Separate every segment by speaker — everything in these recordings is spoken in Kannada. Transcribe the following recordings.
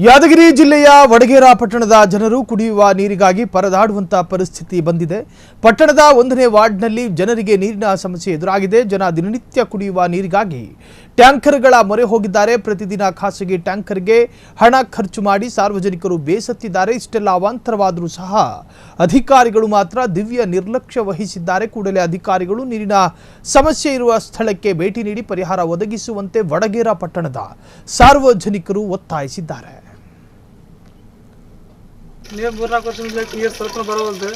Speaker 1: ಯಾದಗಿರಿ ಜಿಲ್ಲೆಯ ವಡಗೇರ ಪಟ್ಟಣದ ಜನರು ಕುಡಿಯುವ ನೀರಿಗಾಗಿ ಪರದಾಡುವಂತ ಪರಿಸ್ಥಿತಿ ಬಂದಿದೆ. ಪಟ್ಟಣದ 1ನೇ ವಾರ್ಡ್ನಲ್ಲಿ ಜನರಿಗೆ ನೀರಿನ ಸಮಸ್ಯೆ ಎದುರಾಗಿದೆ. ಜನ ದಿನನಿತ್ಯ ಕುಡಿಯುವ ನೀರಿಗಾಗಿ ಟ್ಯಾಂಕರ್ಗಳ ಮೊರೆ ಹೋಗಿದ್ದಾರೆ. ಪ್ರತಿದಿನ ಖಾಸಗಿ ಟ್ಯಾಂಕರ್ಗೆ ಹಣ ಖರ್ಚು ಮಾಡಿ ಸಾರ್ವಜನಿಕರು ಬೇಸತ್ತಿದ್ದಾರೆ. ಇಷ್ಟೆಲ್ಲ ಅವಾಂತರವಾದರೂ ಸಹ ಅಧಿಕಾರಿಗಳು ಮಾತ್ರ ದಿವ್ಯ ನಿರ್ಲಕ್ಷ್ಯ ವಹಿಸಿದ್ದಾರೆ. ಕೂಡಲೇ ಅಧಿಕಾರಿಗಳು ನೀರಿನ ಸಮಸ್ಯೆ ಇರುವ ಸ್ಥಳಕ್ಕೆ ಭೇಟಿ ನೀಡಿ ಪರಿಹಾರ ಒದಗಿಸುವಂತೆ ವಡಗೇರ ಪಟ್ಟಣದ ಸಾರ್ವಜನಿಕರು ಒತ್ತಾಯಿಸಿದ್ದಾರೆ.
Speaker 2: ನೀರು 3-4 ವರ್ಷದಿಂದ ನೀರು ಸ್ವಲ್ಪ ಬರೋದು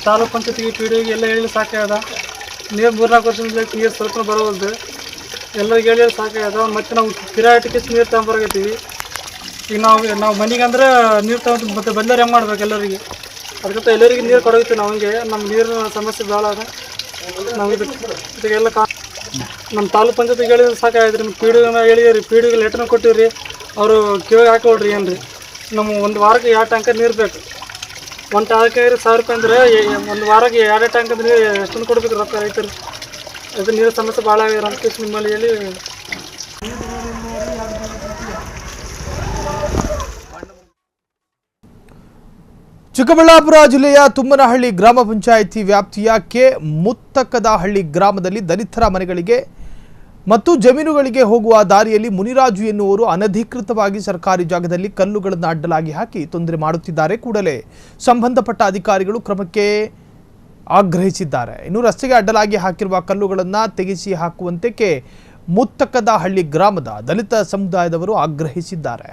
Speaker 2: ತಾಲೂಕು ಪಂಚಾಯತಿಗೆ ಪಿಡಿಒಗೆ ಎಲ್ಲ ಹೇಳಿ ಸಾಕಾಗದ. ನೀರು 3-4 ವರ್ಷದಿಂದ ನೀರು ಸ್ವಲ್ಪ ಬರೋದು ಎಲ್ಲರಿಗೆ ಹೇಳಿ ಸಾಕಾಗದ. ಮತ್ತು ನಾವು ಕಿರಾಟಕ್ಕೆ ನೀರು ತಗೊಂಬರಾಗತ್ತೀವಿ. ಈಗ ನಾವು ಮನೆಗೆ ಅಂದ್ರೆ ನೀರು ತಗೊಂಡು ಮತ್ತೆ ಬಂದರೆ ಹೆಂಗೆ ಮಾಡ್ಬೇಕು ಎಲ್ಲರಿಗೆ. ಅದಕ್ಕಂತ ಎಲ್ಲರಿಗೆ ನೀರು ಕೊಡೋಗ್ತೀವಿ. ನಾವು ಹಂಗೆ ನಮ್ಮ ನೀರಿನ ಸಮಸ್ಯೆ ಭಾಳ ಅದ. ನಾವು ಇದಕ್ಕೆಲ್ಲ ನಮ್ಮ ತಾಲೂಕು ಪಂಚಾಯತಿಗೆ ಹೇಳಿದ್ರೆ ಸಾಕಾಯ್ತು ರೀ. ಪಿಡಿಒ ಹೇಳಿದ್ರಿ, ಪಿಡಿಒಗೆ ಲೆಟ್ರನ್ನ ಕೊಟ್ಟಿವ್ರಿ. ಅವರು ಕಿವಿಗೆ ಹಾಕೊಳ್ರಿ ಏನು ರೀ. ನಮ್ಮ ಒಂದು ವಾರಕ್ಕೆ 2 ಟ್ಯಾಂಕರ್ ನೀರು ಬೇಕು. ಒಂದು ಟ್ಯಾಂಕರ್ 1000 ರೂಪಾಯಿ ಅಂದರೆ ಒಂದು ವಾರಕ್ಕೆ 2 ಟ್ಯಾಂಕರ್ ನೀರು ಎಷ್ಟೊಂದು ಕೊಡ್ಬೇಕು ರೊಕ್ಕ ರೈತರು. ಅದು ನೀರಿನ ಸಮಸ್ಯೆ ಭಾಳ ಆಗಿದೆ ಅಂತ ನಿಮ್ಮಲ್ಲಿ ಹೇಳಿ.
Speaker 1: ಚಿಕ್ಕಬಳ್ಳಾಪುರ ಜಿಲ್ಲೆಯ ತುಮ್ಮನಹಳ್ಳಿ ಗ್ರಾಮ ಪಂಚಾಯಿತಿ ವ್ಯಾಪ್ತಿಯ ಕೆ ಮುತ್ತಕದಹಳ್ಳಿ ಗ್ರಾಮದಲ್ಲಿ ದಲಿತರ ಮನೆಗಳಿಗೆ ಮತ್ತು ಜಮೀನುಗಳಿಗೆ ಹೋಗುವ ದಾರಿಯಲ್ಲಿ ಮುನಿರಾಜು ಎನ್ನುವರು ಅನಧಿಕೃತವಾಗಿ ಸರ್ಕಾರಿ ಜಾಗದಲ್ಲಿ ಕಲ್ಲುಗಳನ್ನು ಅಡ್ಡಲಾಗಿ ಹಾಕಿ ತೊಂದರೆ ಮಾಡುತ್ತಿದ್ದಾರೆ. ಕೂಡಲೇ ಸಂಬಂಧಪಟ್ಟ ಅಧಿಕಾರಿಗಳು ಕ್ರಮಕ್ಕೆ ಆಗ್ರಹಿಸಿದ್ದಾರೆ. ಇನ್ನು ರಸ್ತೆಗೆ ಅಡ್ಡಲಾಗಿ ಹಾಕಿರುವ ಕಲ್ಲುಗಳನ್ನು ತೆಗೆಸಿ ಹಾಕುವಂತೆ ಕೆ ಮುತ್ತಕದಹಳ್ಳಿ ಗ್ರಾಮದ ದಲಿತ ಸಮುದಾಯದವರು ಆಗ್ರಹಿಸಿದ್ದಾರೆ.